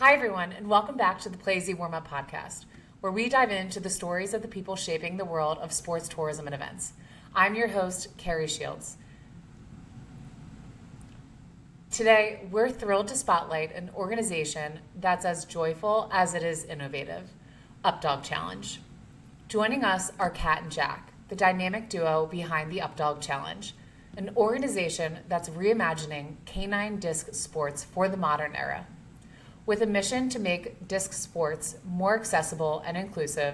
Hi, everyone, and welcome back to the Playeasy Warmup Podcast, where we dive into the stories of the people shaping the world of sports, tourism, and events. I'm your host, Kerri Shields. Today, we're thrilled to spotlight an organization that's as joyful as it is innovative, UpDog Challenge. Joining us are Kat and Jack, the dynamic duo behind the UpDog Challenge, an organization that's reimagining canine disc sports for the modern era. With a mission to make disc sports more accessible and inclusive,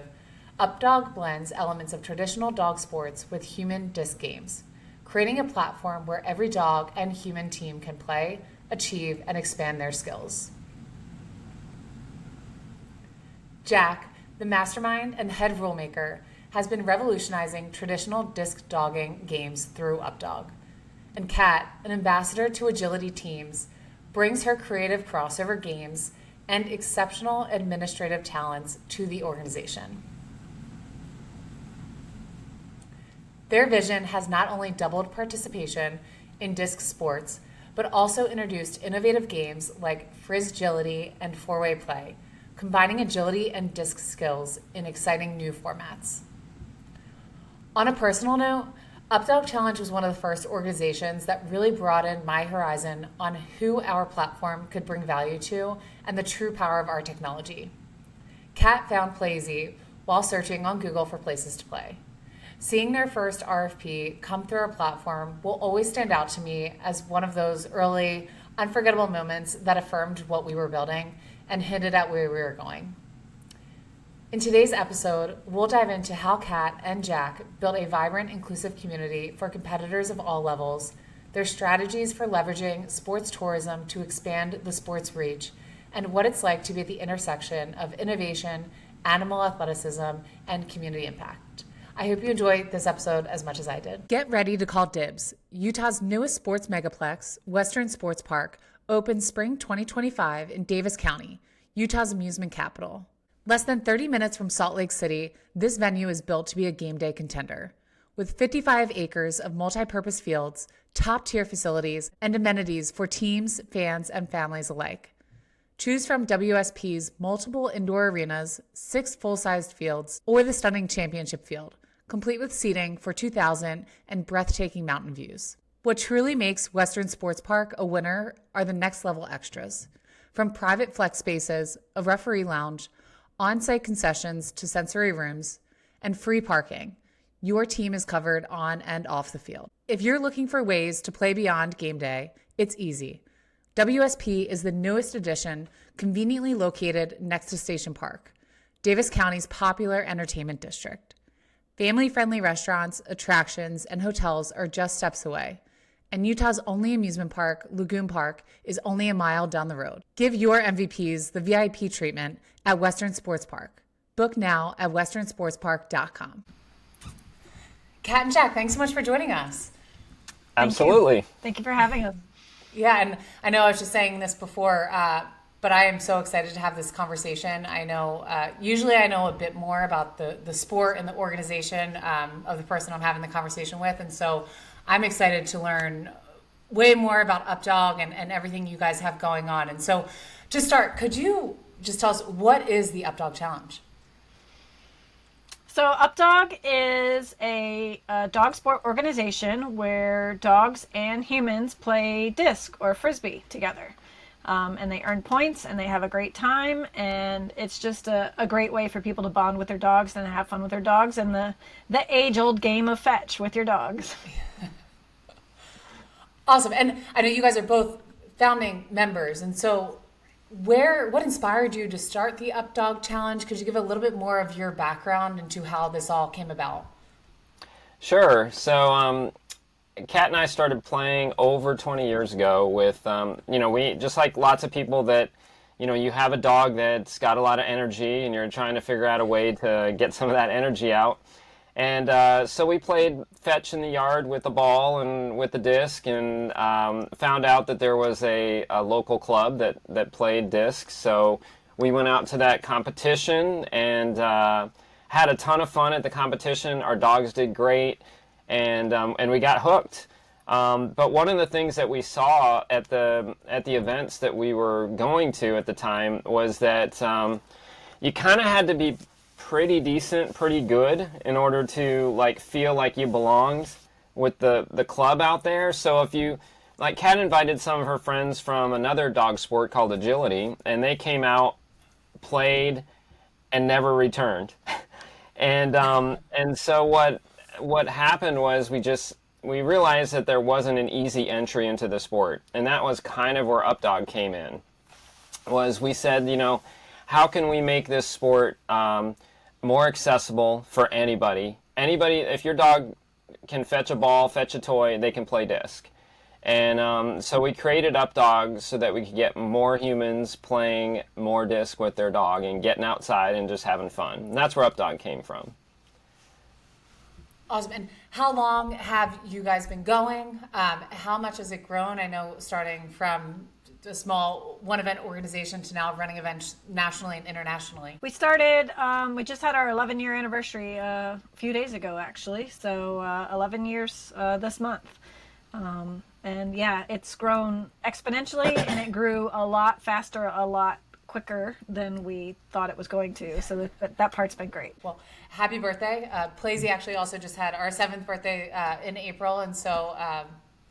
UpDog blends elements of traditional dog sports with human disc games, creating a platform where every dog and human team can play, achieve, and expand their skills. Jack, the mastermind and head rulemaker, has been revolutionizing traditional disc dogging games through UpDog. And Kat, an ambassador to agility teams, brings her creative crossover games and exceptional administrative talents to the organization. Their vision has not only doubled participation in disc sports, but also introduced innovative games like Frizzagility and four-way play, combining agility and disc skills in exciting new formats. On a personal note, UpDog Challenge was one of the first organizations that really broadened my horizon on who our platform could bring value to and the true power of our technology. Kat found Playeasy while searching on Google for places to play. Seeing their first RFP come through our platform will always stand out to me as one of those early, unforgettable moments that affirmed what we were building and hinted at where we were going. In today's episode, we'll dive into how Kat and Jack built a vibrant, inclusive community for competitors of all levels, their strategies for leveraging sports tourism to expand the sport's reach, and what it's like to be at the intersection of innovation, animal athleticism, and community impact. I hope you enjoyed this episode as much as I did. Get ready to call dibs. Utah's newest sports megaplex, Western Sports Park, opens spring 2025 in Davis County, Utah's amusement capital. Less than 30 minutes from Salt Lake City, this venue is built to be a game day contender. With 55 acres of multi-purpose fields, top-tier facilities, and amenities for teams, fans, and families alike. Choose from WSP's multiple indoor arenas, 6 full-sized fields, or the stunning championship field, complete with seating for 2,000 and breathtaking mountain views. What truly makes Western Sports Park a winner are the next-level extras. From private flex spaces, a referee lounge, on-site concessions to sensory rooms, and free parking, your team is covered on and off the field. If you're looking for ways to play beyond game day, it's easy. WSP is the newest addition, conveniently located next to Station Park, Davis County's popular entertainment district. Family-friendly restaurants, attractions, and hotels are just steps away. And Utah's only amusement park, Lagoon Park, is only a mile down the road. Give your MVPs the VIP treatment at Western Sports Park. Book now at westernsportspark.com. Kat and Jack, thanks so much for joining us. Absolutely. Thank you for having us. Yeah, and I know I was just saying this before, but I am so excited to have this conversation. I know, usually I know a bit more about the sport and the organization of the person I'm having the conversation with, and so I'm excited to learn way more about UpDog and everything you guys have going on. And so to start, could you just tell us, what is the UpDog Challenge? So UpDog is a dog sport organization where dogs and humans play disc or frisbee together. And they earn points and they have a great time. And it's just a great way for people to bond with their dogs and have fun with their dogs, and the age-old game of fetch with your dogs. Awesome. And I know you guys are both founding members. And so what inspired you to start the UpDog Challenge? Could you give a little bit more of your background into how this all came about? Sure. So Kat and I started playing over 20 years ago with, we just like lots of people that, you have a dog that's got a lot of energy and you're trying to figure out a way to get some of that energy out. And so we played fetch in the yard with the ball and with the disc, and found out that there was a local club that played disc. So we went out to that competition and had a ton of fun at the competition. Our dogs did great, and we got hooked. But one of the things that we saw at the events that we were going to at the time was that you kind of had to be pretty decent, pretty good in order to like feel like you belonged with the club out there. So if you, like, Kat invited some of her friends from another dog sport called agility, and they came out, played, and never returned. And so what happened was we realized that there wasn't an easy entry into the sport, and that was kind of where UpDog came in. Was we said, how can we make this sport more accessible for anybody? Anybody, if your dog can fetch a ball, fetch a toy, they can play disc. And so we created UpDog so that we could get more humans playing more disc with their dog and getting outside and just having fun. And that's where UpDog came from. Awesome. And how long have you guys been going? How much has it grown? I know starting from a small one-event organization to now running events nationally and internationally. We started, we just had our 11-year anniversary a few days ago, actually. So 11 years this month. And yeah, it's grown exponentially, and it grew a lot faster, a lot quicker than we thought it was going to. So that part's been great. Well, happy birthday. Playeasy actually also just had our 7th birthday in April. And so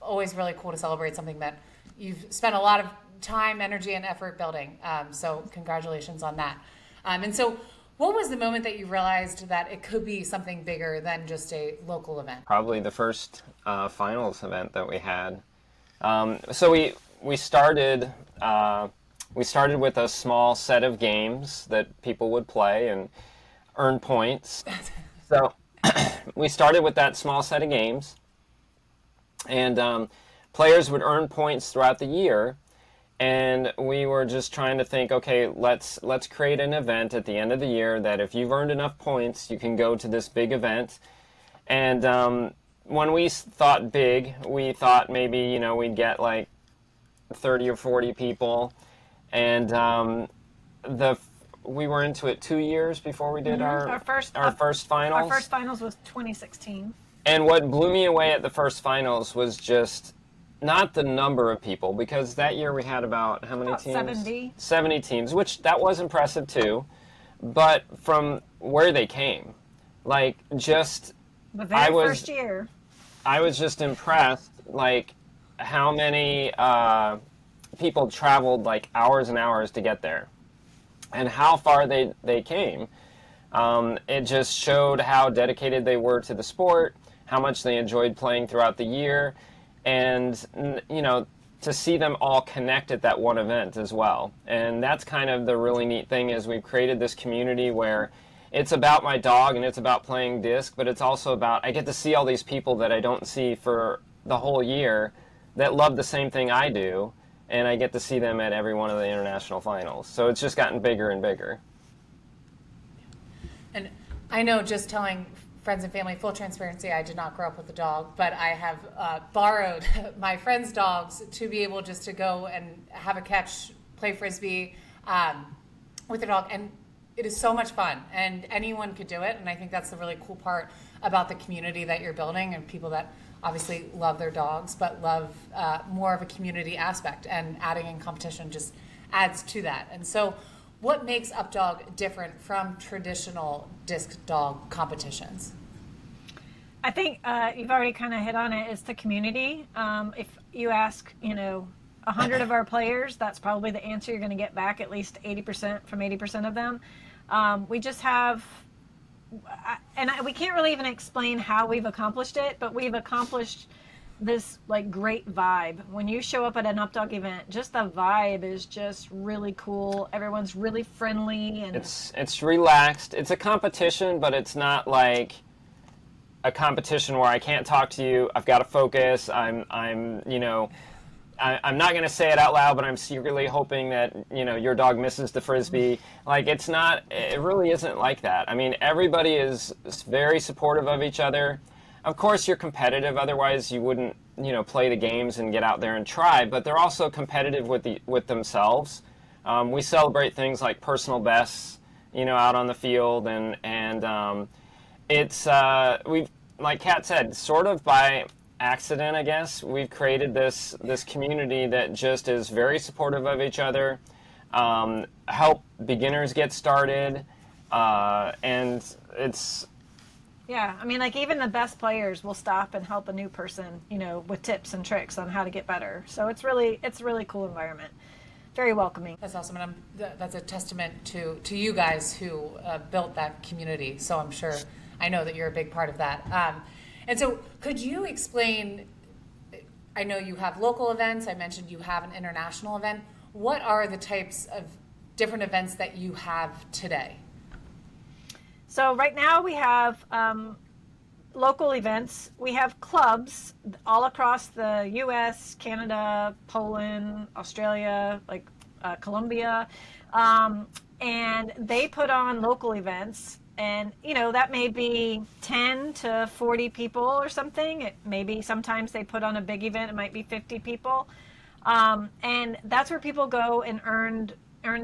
always really cool to celebrate something that you've spent a lot of time, energy, and effort building. So congratulations on that. And so what was the moment that you realized that it could be something bigger than just a local event? Probably the first finals event that we had. So we started with a small set of games that people would play and earn points. So we started with that small set of games, and players would earn points throughout the year. And we were just trying to think, okay, let's create an event at the end of the year that if you've earned enough points, you can go to this big event. And when we thought big, we thought maybe, we'd get like 30 or 40 people. And we were into it 2 years before we did our first finals. Our first finals was 2016. And what blew me away at the first finals was just not the number of people, because that year we had about how many teams? 70. 70 teams, which that was impressive too, but from where they came, like just The very first year. I was just impressed, like how many people traveled like hours and hours to get there, and how far they came. It just showed how dedicated they were to the sport, how much they enjoyed playing throughout the year. And, to see them all connect at that one event as well. And that's kind of the really neat thing, is we've created this community where it's about my dog and it's about playing disc, but it's also about, I get to see all these people that I don't see for the whole year that love the same thing I do, and I get to see them at every one of the international finals. So it's just gotten bigger and bigger. And I know, just telling friends and family, full transparency, I did not grow up with a dog, but I have borrowed my friends' dogs to be able just to go and have a catch, play Frisbee with their dog. And it is so much fun, and anyone could do it. And I think that's the really cool part about the community that you're building, and people that obviously love their dogs, but love more of a community aspect, and adding in competition just adds to that. And so what makes UpDog different from traditional disc dog competitions? I think you've already kind of hit on it. It's the community. If you ask, 100 of our players, that's probably the answer you're going to get back, at least 80% from 80% of them. We just have, we can't really even explain how we've accomplished it, but we've accomplished this like great vibe. When you show up at an UpDog event, just the vibe is just really cool. Everyone's really friendly, and it's relaxed. It's a competition, but it's not like a competition where I can't talk to you. I've got to focus. I'm not going to say it out loud, but I'm secretly hoping that your dog misses the Frisbee. Like, it really isn't like that. I mean, everybody is very supportive of each other. Of course, you're competitive, otherwise you wouldn't, play the games and get out there and try. But they're also competitive with themselves. We celebrate things like personal bests, out on the field, and it's we've, like Kat said, sort of by accident, I guess. We've created this community that just is very supportive of each other, help beginners get started, and it's... Yeah, I mean, like even the best players will stop and help a new person, with tips and tricks on how to get better. So it's a really cool environment. Very welcoming. That's awesome, and that's a testament to you guys who built that community. So I know that you're a big part of that. And so could you explain, I know you have local events, I mentioned you have an international event. What are the types of different events that you have today? So right now we have local events. We have clubs all across the U.S., Canada, Poland, Australia, like Colombia, and they put on local events. And, that may be 10 to 40 people or something. Maybe sometimes they put on a big event. It might be 50 people. And that's where people go and earn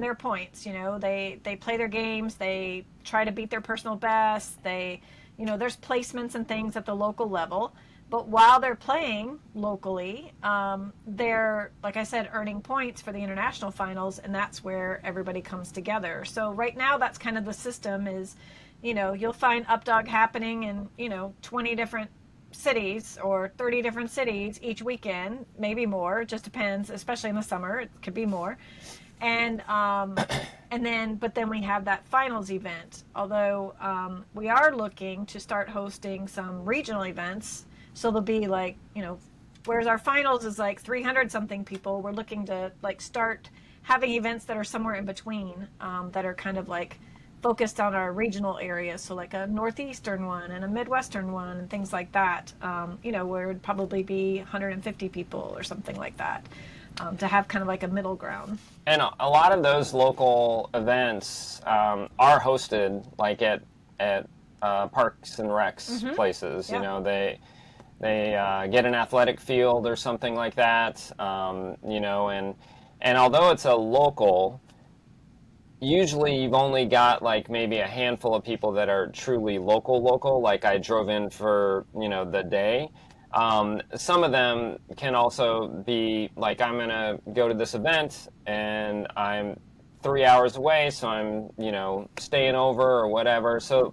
their points. They play their games. They try to beat their personal best. There's placements and things at the local level. But while they're playing locally, they're, like I said, earning points for the international finals, and that's where everybody comes together. So right now, that's kind of the system is, you'll find UpDog happening in, 20 different cities or 30 different cities each weekend, maybe more, just depends, especially in the summer, it could be more. And but then we have that finals event, although we are looking to start hosting some regional events. So there'll be like, whereas our finals is like 300 something people, we're looking to like start having events that are somewhere in between, that are kind of like focused on our regional areas. So like a northeastern one and a midwestern one and things like that, where it would probably be 150 people or something like that, to have kind of like a middle ground. And a lot of those local events are hosted like at parks and recs places. Yeah. They get an athletic field or something like that, and although it's a local, usually you've only got like maybe a handful of people that are truly local, like I drove in for, the day. Some of them can also be like, I'm going to go to this event and I'm 3 hours away, so I'm, staying over or whatever. So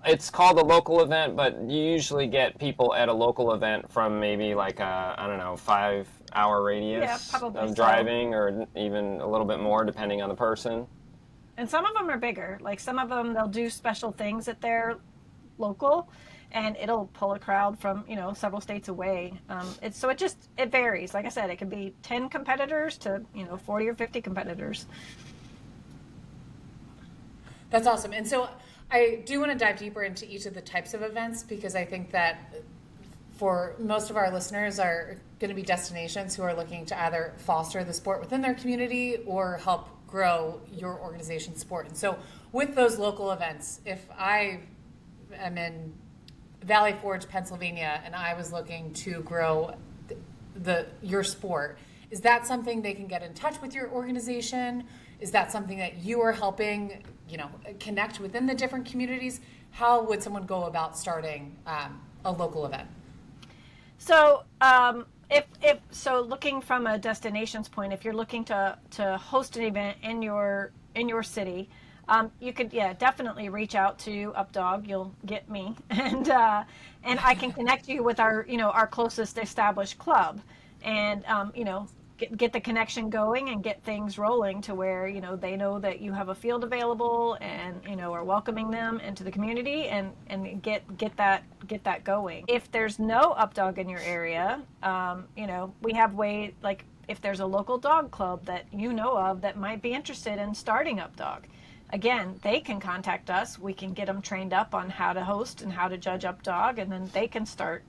it's called a local event, but you usually get people at a local event from maybe like a, 5-hour radius of driving, or even a little bit more depending on the person. And some of them are bigger. Like some of them, they'll do special things at their local, and it'll pull a crowd from, several states away. It varies. Like I said, it could be 10 competitors to, 40 or 50 competitors. That's awesome. And so I do want to dive deeper into each of the types of events, because I think that for most of our listeners are going to be destinations who are looking to either foster the sport within their community or help grow your organization's sport. And so with those local events, if I am in Valley Forge, Pennsylvania, and I was looking to grow your sport, is that something they can get in touch with your organization? Is that something that you are helping, connect within the different communities? How would someone go about starting a local event? So, so looking from a destination's point, if you're looking to host an event in your city, you could definitely reach out to UpDog. You'll get me, and I can connect you with our closest established club, and get the connection going and get things rolling to where they know that you have a field available and are welcoming them into the community, and get that going. If there's no UpDog in your area, we have ways, like if there's a local dog club that you know of that might be interested in starting UpDog, again, they can contact us. We can get them trained up on how to host and how to judge UpDog, and then they can start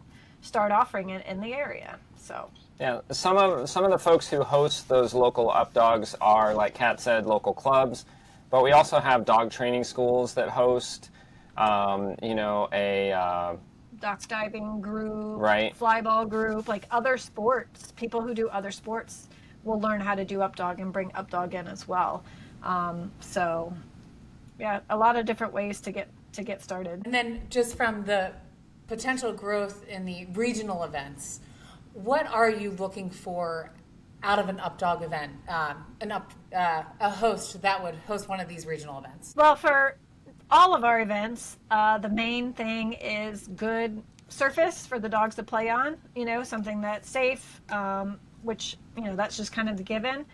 offering it in the area. So yeah, some of the folks who host those local UpDogs are, like Kat said, local clubs, but we also have dog training schools that host, a dock diving group, right, flyball group, like other sports. People who do other sports will learn how to do UpDog and bring UpDog in as well. So yeah, a lot of different ways to get started. And then just from the potential growth in the regional events, what are you looking for out of an UpDog event, a host that would host one of these regional events? Well, for all of our events, the main thing is good surface for the dogs to play on, something that's safe, which, that's just kind of the given.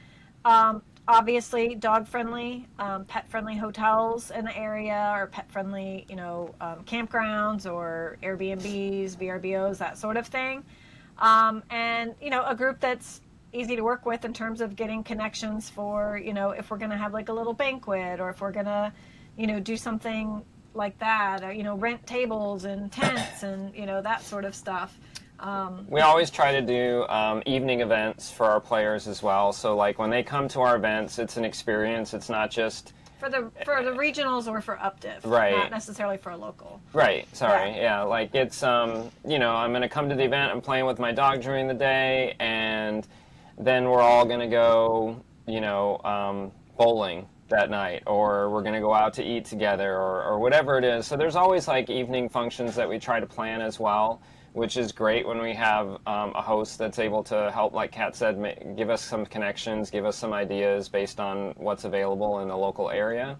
Obviously, dog-friendly, pet-friendly hotels in the area, or pet-friendly, campgrounds or Airbnbs, VRBOs, that sort of thing. And, a group that's easy to work with in terms of getting connections for, if we're going to have like a little banquet, or if we're going to, do something like that, or, rent tables and tents and, that sort of stuff. We always try to do evening events for our players as well. So like when they come to our events, it's an experience. It's not just for the regionals or for UpDiv, right? Not necessarily for a local. Right. Sorry. Yeah. Like it's I'm going to come to the event. I'm playing with my dog during the day, and then we're all going to go bowling that night, or we're going to go out to eat together, or whatever it is. So there's always like evening functions that we try to plan as well, which is great when we have a host that's able to help, like Kat said, give us some connections, give us some ideas based on what's available in the local area.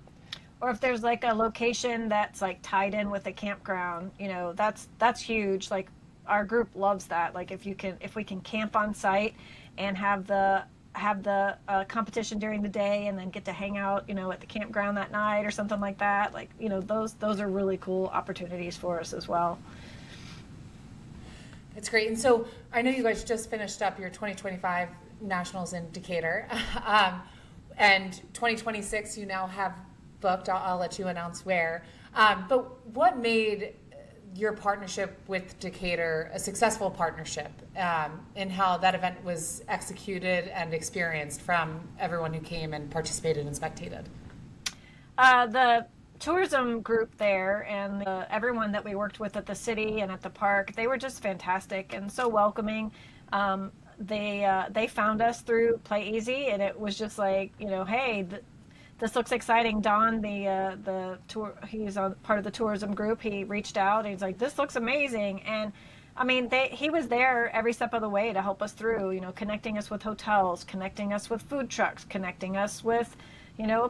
Or if there's like a location that's like tied in with a campground, that's huge. Like our group loves that. Like if we can camp on site and have the competition during the day, and then get to hang out, at the campground that night or something like that. Like, those are really cool opportunities for us as well. That's great. And so I know you guys just finished up your 2025 Nationals in Decatur. And 2026 you now have booked. I'll let you announce where. But what made your partnership with Decatur a successful partnership, in how that event was executed and experienced from everyone who came and participated and spectated? The tourism group there and everyone that we worked with at the city and at the park, they were just fantastic and so welcoming. They found us through Playeasy, and it was just like, hey, this looks exciting. Don, the tour, he's on part of the tourism group. He reached out and he's like, this looks amazing. And I mean, he was there every step of the way to help us through, connecting us with hotels, connecting us with food trucks, connecting us with,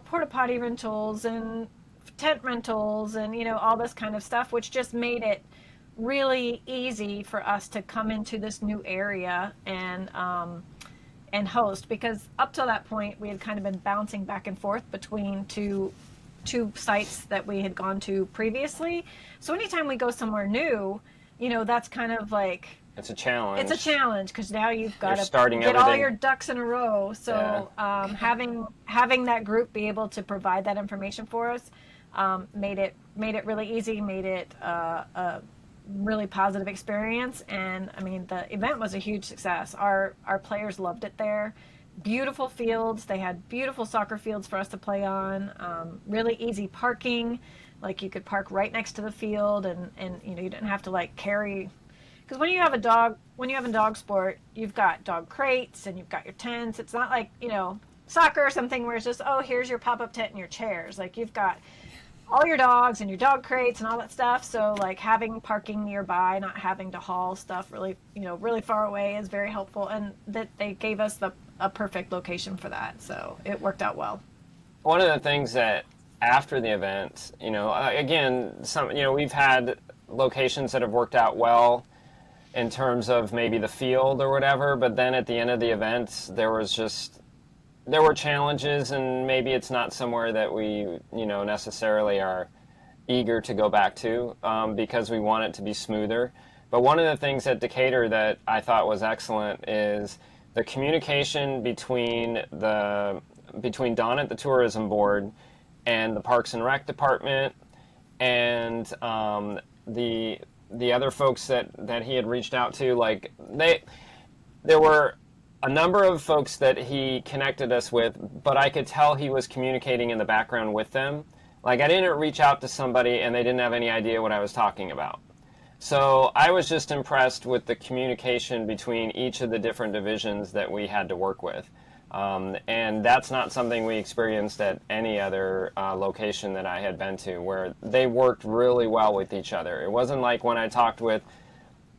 porta potty rentals and tent rentals and, all this kind of stuff, which just made it really easy for us to come into this new area and host, because up till that point we had kind of been bouncing back and forth between two sites that we had gone to previously. So anytime we go somewhere new, that's kind of like, it's a challenge. It's a challenge because now you've got to get everything. All your ducks in a row. So having that group be able to provide that information for us made it really easy, made it a really positive experience. And I mean, the event was a huge success. Our players loved it there. Beautiful fields. They had beautiful soccer fields for us to play on. Really easy parking. Like you could park right next to the field, and you didn't have to like carry. Because when you have a dog sport, you've got dog crates and you've got your tents. It's not like, soccer or something where it's just, oh, here's your pop-up tent and your chairs. Like you've got all your dogs and your dog crates and all that stuff. So like having parking nearby, not having to haul stuff really far away is very helpful. And that they gave us a perfect location for that. So it worked out well. One of the things that after the event, again, we've had locations that have worked out well in terms of maybe the field or whatever, but then at the end of the event, there were challenges, and maybe it's not somewhere that we, necessarily are eager to go back to because we want it to be smoother. But one of the things at Decatur that I thought was excellent is the communication between Don at the tourism board and the Parks and Rec department and the other folks that he had reached out to. Like there were a number of folks that he connected us with, but I could tell he was communicating in the background with them. Like I didn't reach out to somebody and they didn't have any idea what I was talking about. So I was just impressed with the communication between each of the different divisions that we had to work with. And that's not something we experienced at any other location that I had been to, where they worked really well with each other. It wasn't like when I talked with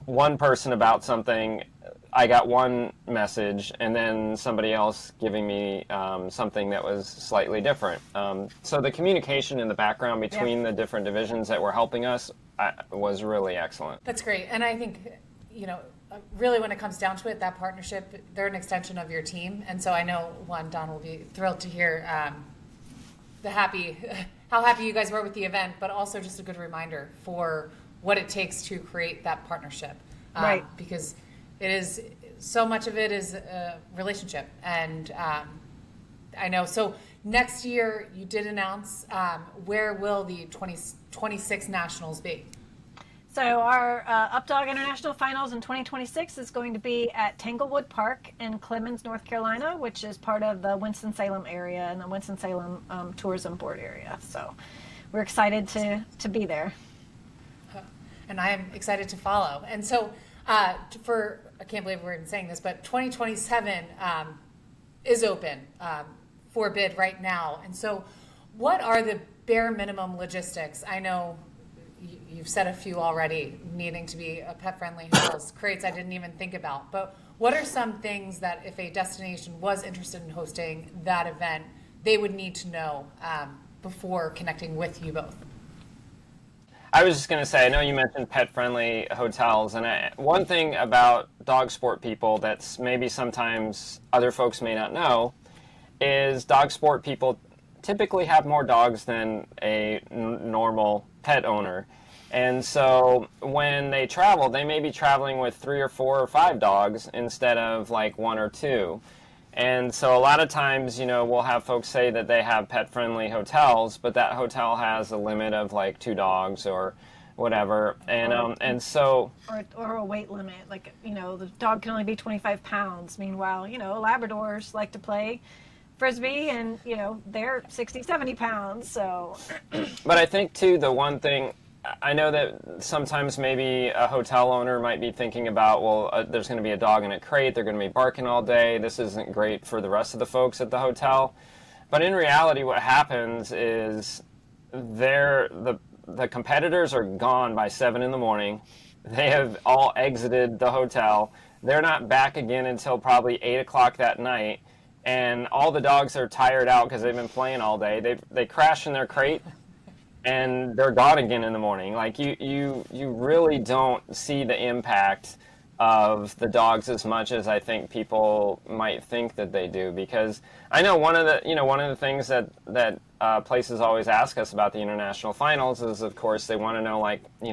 one person about something, I got one message and then somebody else giving me something that was slightly different. So the communication in the background between the different divisions that were helping us was really excellent. That's great. And I think, really when it comes down to it, that partnership, they're an extension of your team. And so I know, Don will be thrilled to hear how happy you guys were with the event, but also just a good reminder for what it takes to create that partnership. Right. Because it is, so much of it is a relationship. And I know, so next year you did announce, where will the 2026 Nationals be? So our UpDog International Finals in 2026 is going to be at Tanglewood Park in Clemmons, North Carolina, which is part of the Winston-Salem area and the Winston-Salem Tourism Board area. So we're excited to be there. And I am excited to follow. And so I can't believe we're even saying this, but 2027 is open for bid right now. And so what are the bare minimum logistics? I know you've said a few already, needing to be a pet-friendly house, crates I didn't even think about. But what are some things that if a destination was interested in hosting that event, they would need to know before connecting with you both? I was just going to say, I know you mentioned pet-friendly hotels, and one thing about dog sport people that's maybe sometimes other folks may not know is dog sport people typically have more dogs than a normal pet owner. And so when they travel, they may be traveling with 3 or 4 or 5 dogs instead of like 1 or 2. And so a lot of times, we'll have folks say that they have pet-friendly hotels, but that hotel has a limit of like 2 dogs or whatever. And so... Or a weight limit. Like, the dog can only be 25 pounds. Meanwhile, Labradors like to play Frisbee and, they're 60, 70 pounds. So... But I think, too, the one thing... I know that sometimes maybe a hotel owner might be thinking about, well, there's going to be a dog in a crate, they're going to be barking all day, this isn't great for the rest of the folks at the hotel. But in reality, what happens is the competitors are gone by 7 in the morning. They have all exited the hotel. They're not back again until probably 8 o'clock that night. And all the dogs are tired out because they've been playing all day. They crash in their crate. And they're gone again in the morning. Like you really don't see the impact of the dogs as much as I think people might think that they do. Because I know one of the things that places always ask us about the international finals is, of course, they want to know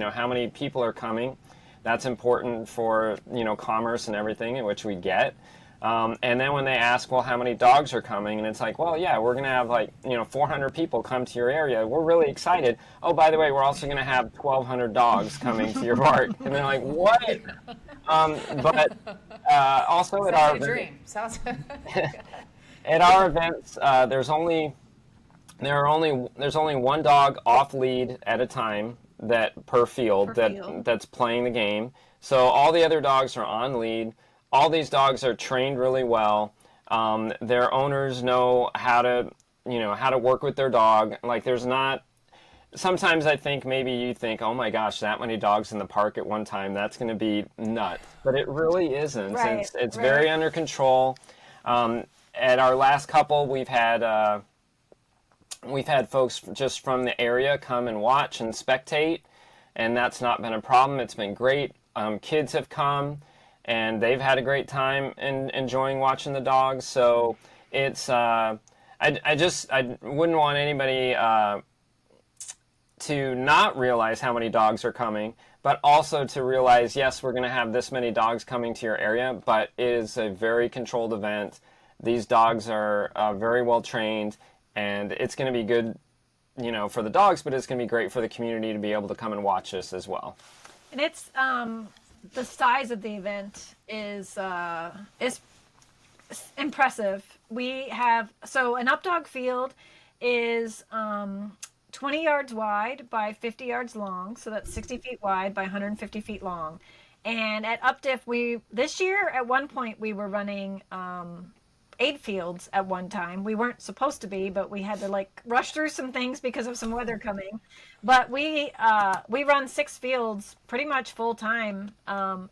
how many people are coming. That's important for commerce and everything, in which we get. And then when they ask, well, how many dogs are coming? And it's like, well, yeah, we're going to have 400 people come to your area. We're really excited. Oh, by the way, we're also going to have 1,200 dogs coming to your park. And they're like, what? But also at our at our events, there's only one dog off lead at a time per field that's playing the game. So all the other dogs are on lead. All these dogs are trained really well. Their owners know how to work with their dog. Like there's not. Sometimes I think maybe you think, oh my gosh, that many dogs in the park at one time, that's going to be nuts. But it really isn't. Right, It's very under control. At our last couple, we've had folks just from the area come and watch and spectate, and that's not been a problem. It's been great. Kids have come. And they've had a great time enjoying watching the dogs. So it's I wouldn't want anybody to not realize how many dogs are coming, but also to realize, yes, we're going to have this many dogs coming to your area, but it is a very controlled event. These dogs are very well trained, and it's going to be good, for the dogs, but it's going to be great for the community to be able to come and watch this as well. And it's the size of the event is impressive. We have an UpDog field is 20 yards wide by 50 yards long, so that's 60 feet wide by 150 feet long. And at UpDiff, this year at one point we were running 8 fields at one time. We weren't supposed to be, but we had to like rush through some things because of some weather coming. But we run 6 fields pretty much full time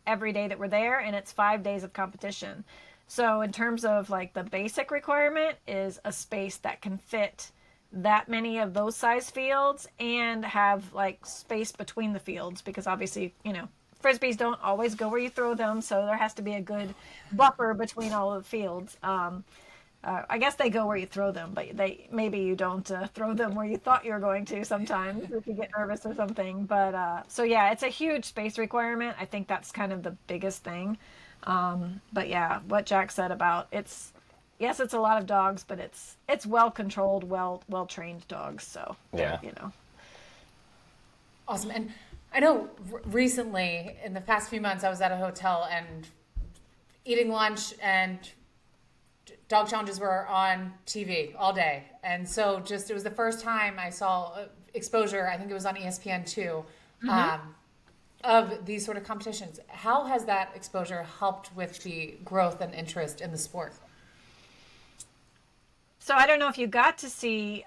every day that we're there, and it's 5 days of competition. So in terms of like the basic requirement is a space that can fit that many of those size fields and have like space between the fields, because obviously, frisbees don't always go where you throw them, so there has to be a good buffer between all of the fields. I guess they go where you throw them, but maybe you don't throw them where you thought you were going to sometimes if you get nervous or something. But so yeah, it's a huge space requirement. I think that's kind of the biggest thing. But yeah, what Jack said about yes, it's a lot of dogs, but it's well controlled, well trained dogs. So yeah, awesome. And I know recently in the past few months I was at a hotel and eating lunch, and dog challenges were on TV all day. And so it was the first time I saw exposure, I think it was on ESPN2, of these sort of competitions. How has that exposure helped with the growth and interest in the sport? So I don't know if you got to see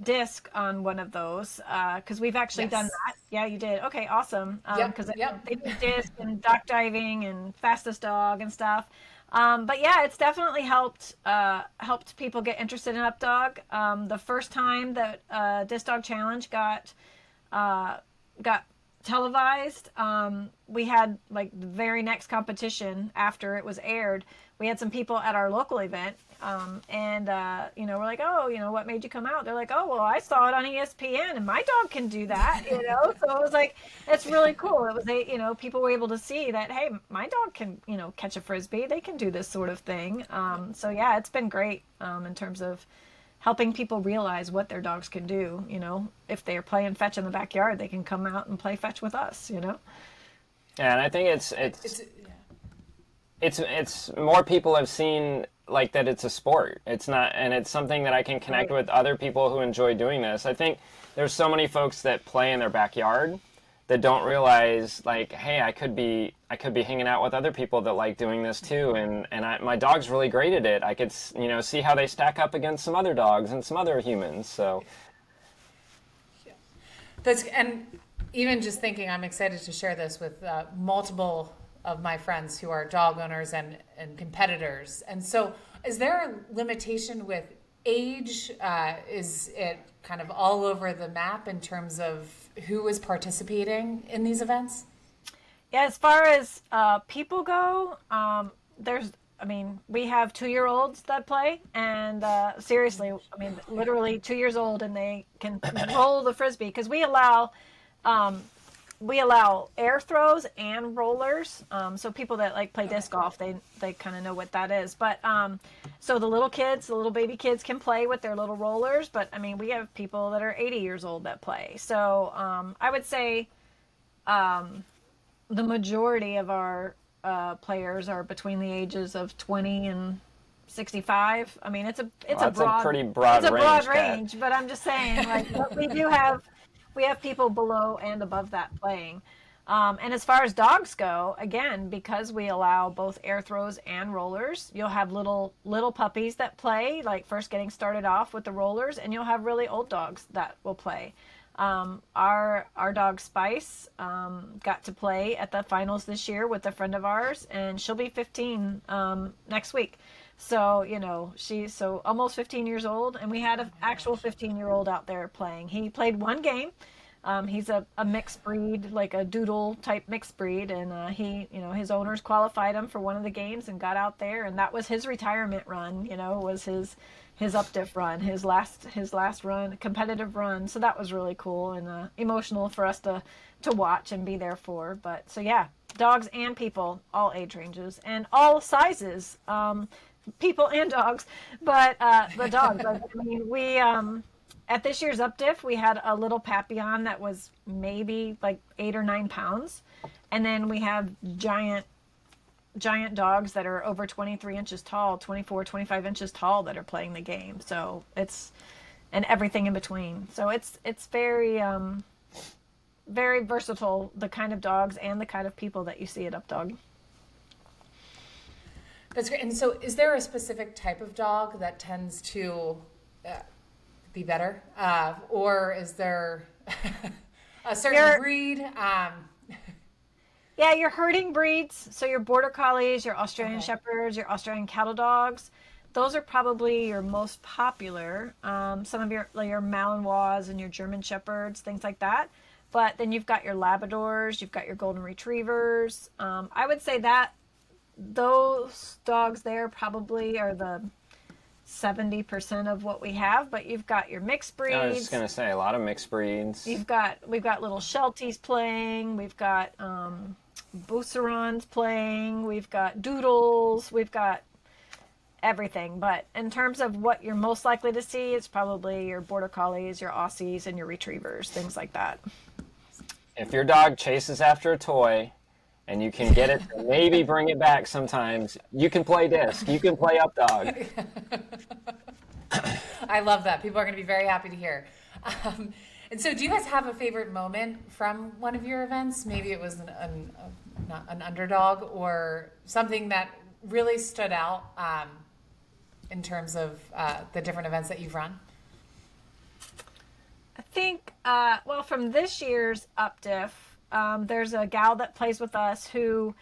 Disc on one of those, because we've actually done that. Yeah, you did. Okay, awesome. Because they did Disc and dock diving and fastest dog and stuff. But yeah, it's definitely helped people get interested in UpDog. The first time that Disc Dog Challenge got televised, we had like the very next competition after it was aired. We had some people at our local event, and we're like, oh, what made you come out? They're like, oh, well, I saw it on ESPN, and my dog can do that, So it was like, it's really cool. It was people were able to see that, hey, my dog can, catch a frisbee. They can do this sort of thing. So yeah, it's been great in terms of helping people realize what their dogs can do. If they're playing fetch in the backyard, they can come out and play fetch with us. Yeah, and I think it's more people have seen like that it's a sport. It's not, and it's something that I can connect with other people who enjoy doing this. I think there's so many folks that play in their backyard that don't realize, like, hey, I could be hanging out with other people that like doing this too, and my dog's really great at it. I could see how they stack up against some other dogs and some other humans. So and even just thinking, I'm excited to share this with multiple of my friends who are dog owners and competitors. And so is there a limitation with age? Is it kind of all over the map in terms of who is participating in these events? Yeah, as far as people go, we have 2-year-olds that play, and seriously, literally 2 years old, and they can roll the frisbee, because we allow air throws and rollers. So people that like play disc golf, they kind of know what that is. But so the little baby kids can play with their little rollers. But we have people that are 80 years old that play. So I would say the majority of our players are between the ages of 20 and 65. It's a pretty broad range. But I'm just saying, like, but we have people below and above that playing. And as far as dogs go, again, because we allow both air throws and rollers, you'll have little puppies that play, like first getting started off with the rollers, and you'll have really old dogs that will play. Our dog Spice got to play at the finals this year with a friend of ours, and she'll be 15 next week. So, she's almost 15 years old, and we had an actual 15-year-old out there playing. He played one game. He's a mixed breed, like a doodle type mixed breed, and his owners qualified him for one of the games and got out there, and that was his retirement run. Was his UpDiff run, his last run, competitive run. So that was really cool and emotional for us to watch and be there for. But so yeah, dogs and people, all age ranges and all sizes. People and dogs, but the dogs. We at this year's UpDiff, we had a little Papillon that was maybe like 8 or 9 pounds, and then we have giant dogs that are over 23 inches tall, 24, 25 inches tall that are playing the game. So and everything in between. So it's very very versatile, the kind of dogs and the kind of people that you see at UpDog. That's great. And so, is there a specific type of dog that tends to be better, or is there a certain breed? Yeah, your herding breeds, so your border collies, your Australian shepherds, your Australian cattle dogs, those are probably your most popular. Some of your Malinois and your German shepherds, things like that. But then you've got your Labradors, you've got your golden retrievers. I would say that those dogs there probably are the 70% of what we have, but you've got your mixed breeds. I was just gonna say a lot of mixed breeds. We've got little Shelties playing. We've got Boucerons playing. We've got Doodles. We've got everything. But in terms of what you're most likely to see, it's probably your border collies, your Aussies, and your retrievers, things like that. If your dog chases after a toy, and you can get it to maybe bring it back sometimes, you can play disc. You can play UpDog. I love that. People are going to be very happy to hear. And so, do you guys have a favorite moment from one of your events? Maybe it was not an underdog or something that really stood out in terms of the different events that you've run? I think, well, from this year's UpDiff, there's a gal that plays with us who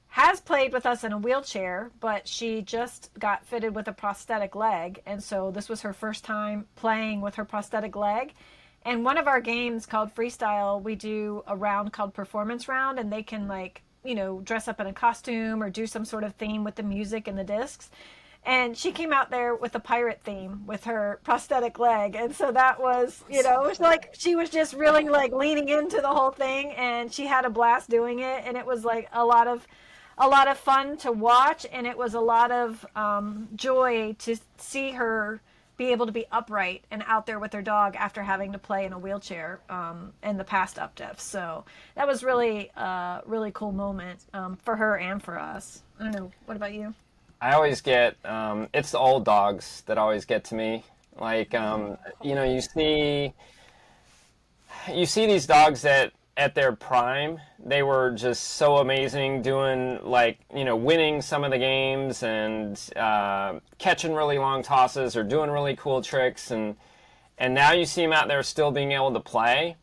has played with us in a wheelchair, but she just got fitted with a prosthetic leg. And so this was her first time playing with her prosthetic leg. And one of our games called Freestyle, we do a round called Performance Round, and they can dress up in a costume or do some sort of theme with the music and the discs. And she came out there with a pirate theme with her prosthetic leg. And so that was, it was like she was just really leaning into the whole thing, and she had a blast doing it. And it was like a lot of fun to watch, and it was a lot of joy to see her be able to be upright and out there with her dog after having to play in a wheelchair in the past UpDiff. So that was really a really cool moment for her and for us. I don't know. What about you? I always get, it's the old dogs that always get to me. You see these dogs that at their prime, they were just so amazing doing winning some of the games and catching really long tosses or doing really cool tricks. And now you see them out there still being able to play.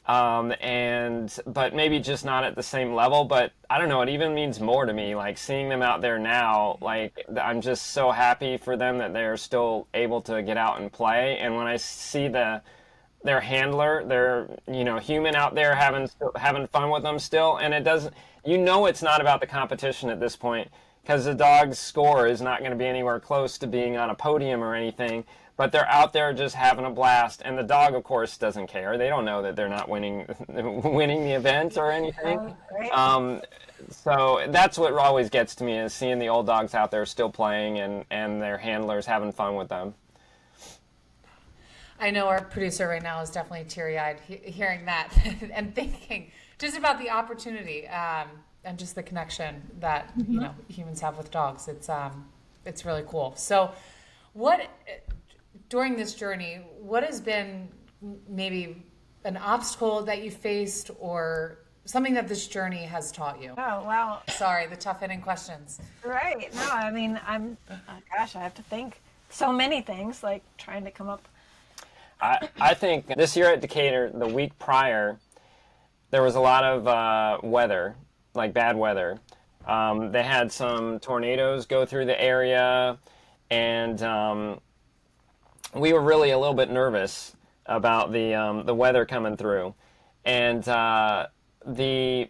But maybe just not at the same level, but I don't know, it even means more to me, seeing them out there now, I'm just so happy for them that they're still able to get out and play. And when I see their handler, their human out there having fun with them still, and it's not about the competition at this point, because the dog's score is not going to be anywhere close to being on a podium or anything. But they're out there just having a blast, and the dog, of course, doesn't care. They don't know that they're not winning the event or anything. Right. So that's what always gets to me, is seeing the old dogs out there still playing and their handlers having fun with them. I know our producer right now is definitely teary-eyed hearing that and thinking just about the opportunity and just the connection that humans have with dogs. It's really cool. So, during this journey, what has been maybe an obstacle that you faced or something that this journey has taught you? Oh, wow. Sorry, the tough hitting questions. Right. No, I mean, I have to think so many things, trying to come up. I think this year at Decatur, the week prior, there was a lot of weather, bad weather. They had some tornadoes go through the area, and we were really a little bit nervous about the weather coming through, and the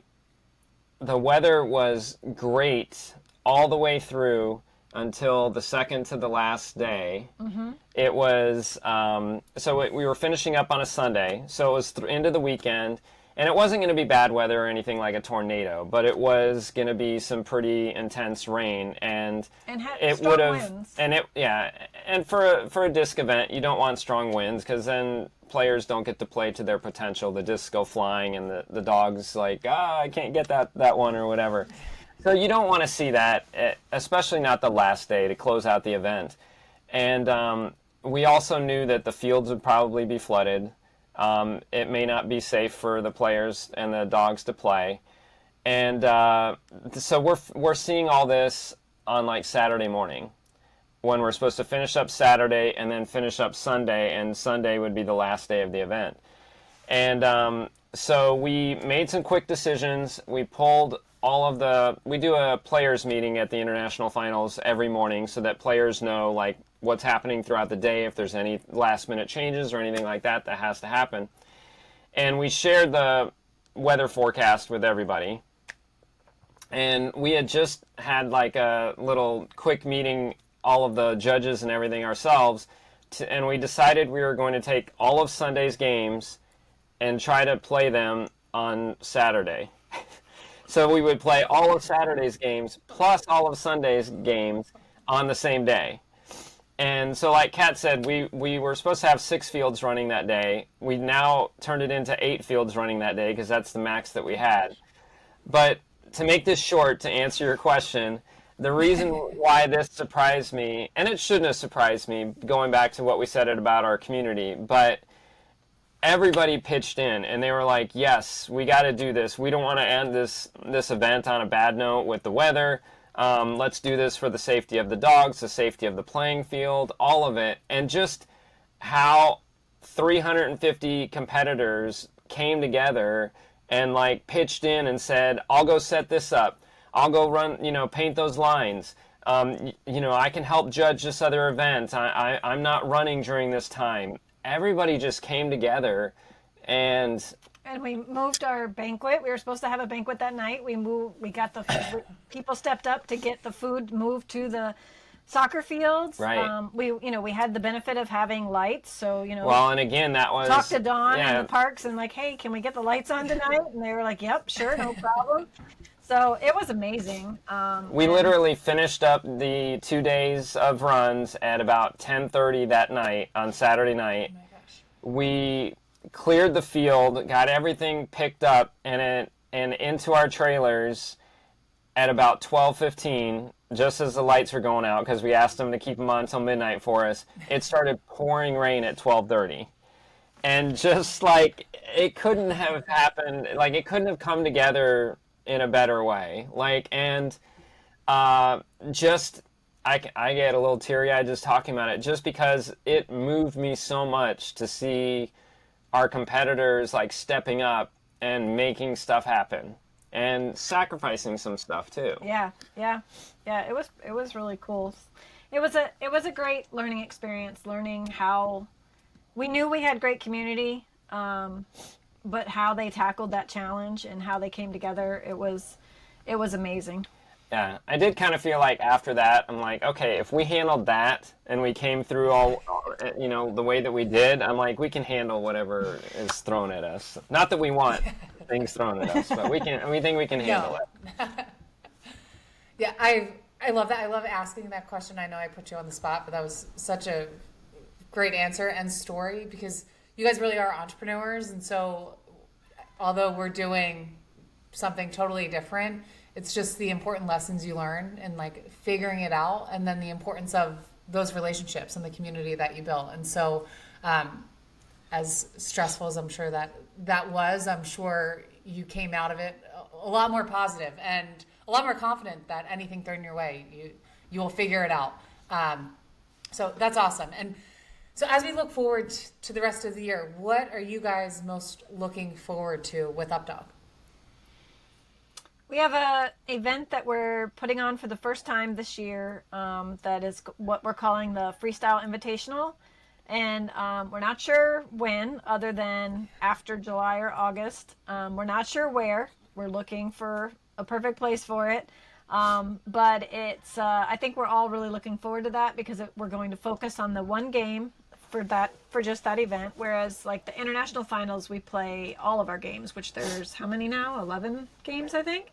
weather was great all the way through until the second to the last day. Mm-hmm. It was we were finishing up on a Sunday, so it was into the weekend. And it wasn't going to be bad weather or anything like a tornado, but it was going to be some pretty intense rain, and it would have. And for a disc event, you don't want strong winds, because then players don't get to play to their potential. The discs go flying, and the dog's I can't get that one or whatever. So you don't want to see that, especially not the last day to close out the event. And we also knew that the fields would probably be flooded. It may not be safe for the players and the dogs to play. And so we're seeing all this on like Saturday morning, when we're supposed to finish up Saturday and then finish up Sunday, and Sunday would be the last day of the event. And so we made some quick decisions. We pulled we do a players meeting at the international finals every morning so that players know like what's happening throughout the day, if there's any last minute changes or anything like that has to happen. And we shared the weather forecast with everybody. And we had just had like a little quick meeting, all of the judges and everything ourselves, and we decided we were going to take all of Sunday's games and try to play them on Saturday. So we would play all of Saturday's games plus all of Sunday's games on the same day. And so like Kat said, we were supposed to have 6 fields running that day. We now turned it into 8 fields running that day because that's the max that we had. But to make this short, to answer your question, the reason why this surprised me, and it shouldn't have surprised me, going back to what we said about our community, but everybody pitched in, and they were like, yes, we got to do this. We don't want to end this event on a bad note with the weather. Let's do this for the safety of the dogs, the safety of the playing field, all of it. And just how 350 competitors came together and like pitched in and said, I'll go set this up. I'll go run, paint those lines. I can help judge this other event. I'm not running during this time. Everybody just came together and we moved our banquet. We were supposed to have a banquet that night. We got the people stepped up to get the food moved to the soccer fields. Right. We had the benefit of having lights, so Well, and again, that was talked to Dawn in the parks and like, hey, can we get the lights on tonight? And they were like, yep, sure, no problem. So it was amazing. We literally finished up the 2 days of runs at about 10:30 that night on Saturday night. Oh my gosh. We cleared the field, got everything picked up, and into our trailers at about 12:15. Just as the lights were going out, because we asked them to keep them on until midnight for us, it started pouring rain at 12:30. And just like, it couldn't have happened, like it couldn't have come together in a better way. Like, and I get a little teary-eyed just talking about it, just because it moved me so much to see our competitors like stepping up and making stuff happen. And sacrificing some stuff too. Yeah. It was really cool. It was a great learning experience. Learning how we knew we had great community, but how they tackled that challenge and how they came together, it was amazing. Yeah, I did kind of feel like after that, I'm like, okay, if we handled that and we came through all, the way that we did, I'm like, we can handle whatever is thrown at us. Not that we want things thrown at us, but we think we can handle it. Yeah, I love that. I love asking that question. I know I put you on the spot, but that was such a great answer and story, because you guys really are entrepreneurs. And so although we're doing something totally different, it's just the important lessons you learn and like figuring it out, and then the importance of those relationships and the community that you built. And so as stressful as I'm sure that was, I'm sure you came out of it a lot more positive and a lot more confident that anything thrown your way, you will figure it out. So that's awesome. And so as we look forward to the rest of the year, what are you guys most looking forward to with UpDog? We have a event that we're putting on for the first time this year, that is what we're calling the Freestyle Invitational. And we're not sure when, other than after July or August. We're not sure where. We're looking for a perfect place for it. But it's I think we're all really looking forward to that, because we're going to focus on the one game for just that event, whereas like the international finals, we play all of our games, which there's how many now? 11 games, I think.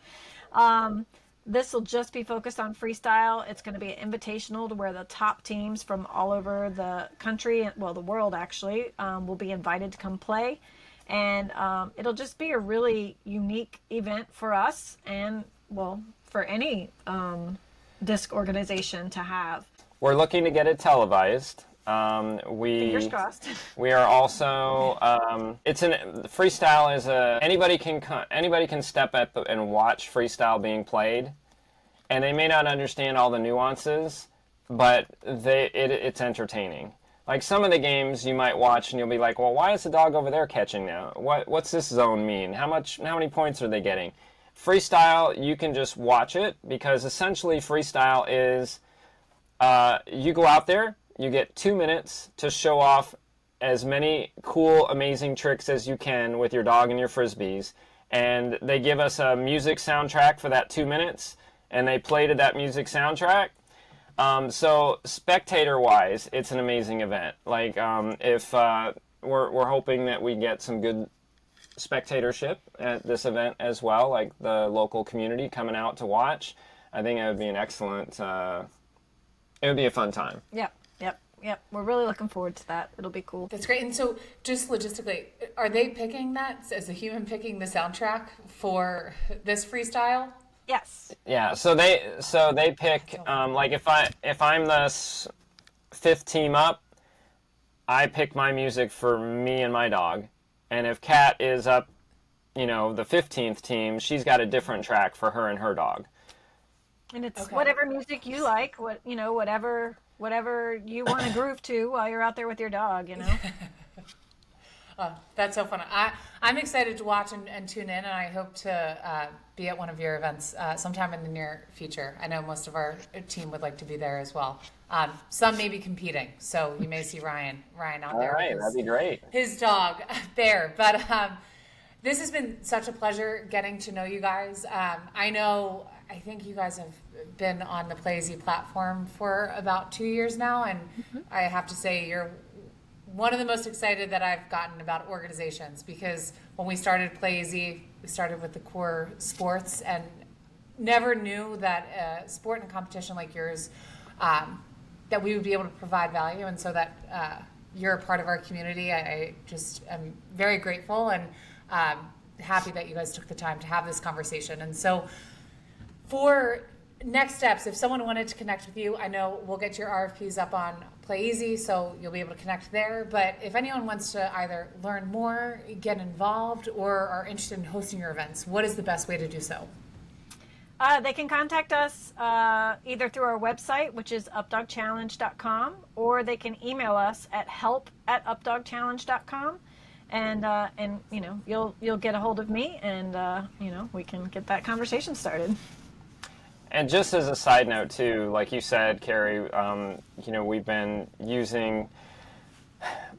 This will just be focused on freestyle. It's going to be an invitational to where the top teams from all over the country, well, the world actually, will be invited to come play. And it'll just be a really unique event for us, and well, for any disc organization to have. We're looking to get it televised. Fingers crossed. We are also freestyle is anybody can step up and watch freestyle being played, and they may not understand all the nuances, but it's entertaining. Like some of the games you might watch and you'll be like, well, why is the dog over there catching now? What's this zone mean? How many points are they getting? Freestyle, you can just watch it, because essentially freestyle is you go out there, you get 2 minutes to show off as many cool, amazing tricks as you can with your dog and your Frisbees. And they give us a music soundtrack for that 2 minutes, and they play to that music soundtrack. So spectator-wise, it's an amazing event. Like, if we're hoping that we get some good spectatorship at this event as well, like the local community coming out to watch. I think it would be an excellent, it would be a fun time. Yep. We're really looking forward to that. It'll be cool. That's great. And so just logistically, are they picking that as a human picking the soundtrack for this freestyle? Yes. Yeah. So they pick, like if I'm the fifth team up, I pick my music for me and my dog. And if Kat is up, the 15th team, she's got a different track for her and her dog. And it's whatever music you like, whatever you want to groove to while you're out there with your dog, That's so fun. I'm excited to watch and tune in, and I hope to be at one of your events sometime in the near future. I know most of our team would like to be there as well. Some may be competing, so you may see Ryan out there. All right, that'd be great. His dog, Bear. But this has been such a pleasure getting to know you guys. I think you guys have been on the Playeasy platform for about 2 years now, and I have to say you're one of the most excited that I've gotten about organizations, because when we started Playeasy, we started with the core sports and never knew that sport and competition like yours, that we would be able to provide value, and so that you're a part of our community. I just am very grateful and happy that you guys took the time to have this conversation. And so for next steps, if someone wanted to connect with you, I know we'll get your RFPs up on Playeasy, so you'll be able to connect there. But if anyone wants to either learn more, get involved, or are interested in hosting your events, what is the best way to do so? They can contact us either through our website, which is updogchallenge.com, or they can email us at help@updogchallenge.com. And you'll get a hold of me, and we can get that conversation started. And just as a side note too, like you said, Kerri, we've been using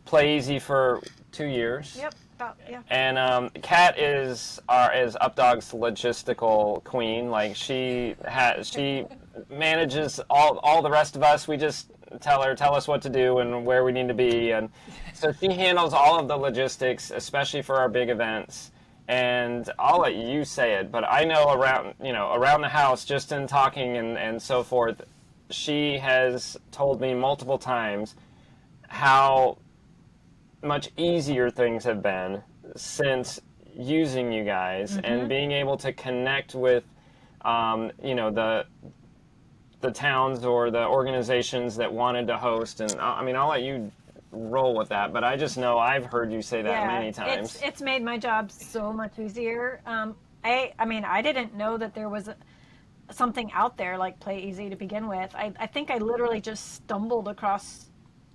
Playeasy for 2 years. Yep. Yeah. And Kat is UpDog's logistical queen. Like she manages all the rest of us. We just tell us what to do and where we need to be, and so she handles all of the logistics, especially for our big events. And I'll let you say it, but I know around the house, just in talking and so forth, she has told me multiple times how much easier things have been since using you guys and being able to connect with, the towns or the organizations that wanted to host. And I'll let you roll with that, but I just know I've heard you say that many times. It's made my job so much easier. I didn't know that there was something out there like Playeasy to begin with. I think I literally just stumbled across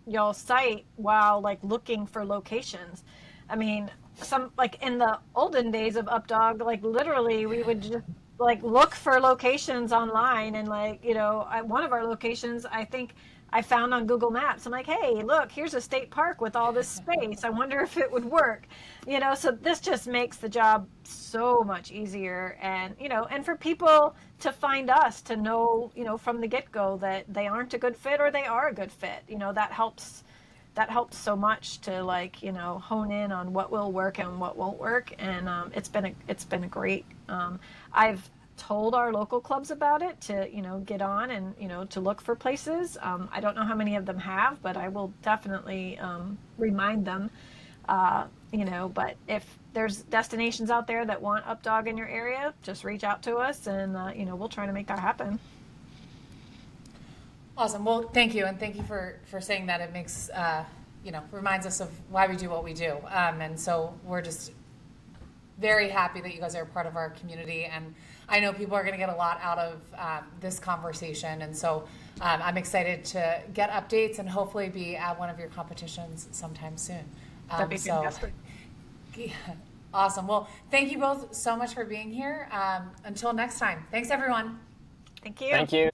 y'all's site while looking for locations. Some in the olden days of UpDog, literally we would just look for locations online, and one of our locations I think I found on Google Maps. I'm like, hey, look, here's a state park with all this space. I wonder if it would work. So this just makes the job so much easier. And, and for people to find us, to know, from the get-go that they aren't a good fit or they are a good fit, that helps so much to hone in on what will work and what won't work. And it's been a great, I've told our local clubs about it to get on and to look for places. I don't know how many of them have, but I will definitely remind them. But if there's destinations out there that want UpDog in your area, just reach out to us, and we'll try to make that happen. Awesome. Well, thank you, and thank you for saying that. It makes reminds us of why we do what we do, and so we're just very happy that you guys are a part of our community, and I know people are going to get a lot out of this conversation, and so I'm excited to get updates and hopefully be at one of your competitions sometime soon. That'd be fantastic. Yeah, awesome. Well, thank you both so much for being here. Until next time. Thanks, everyone. Thank you. Thank you.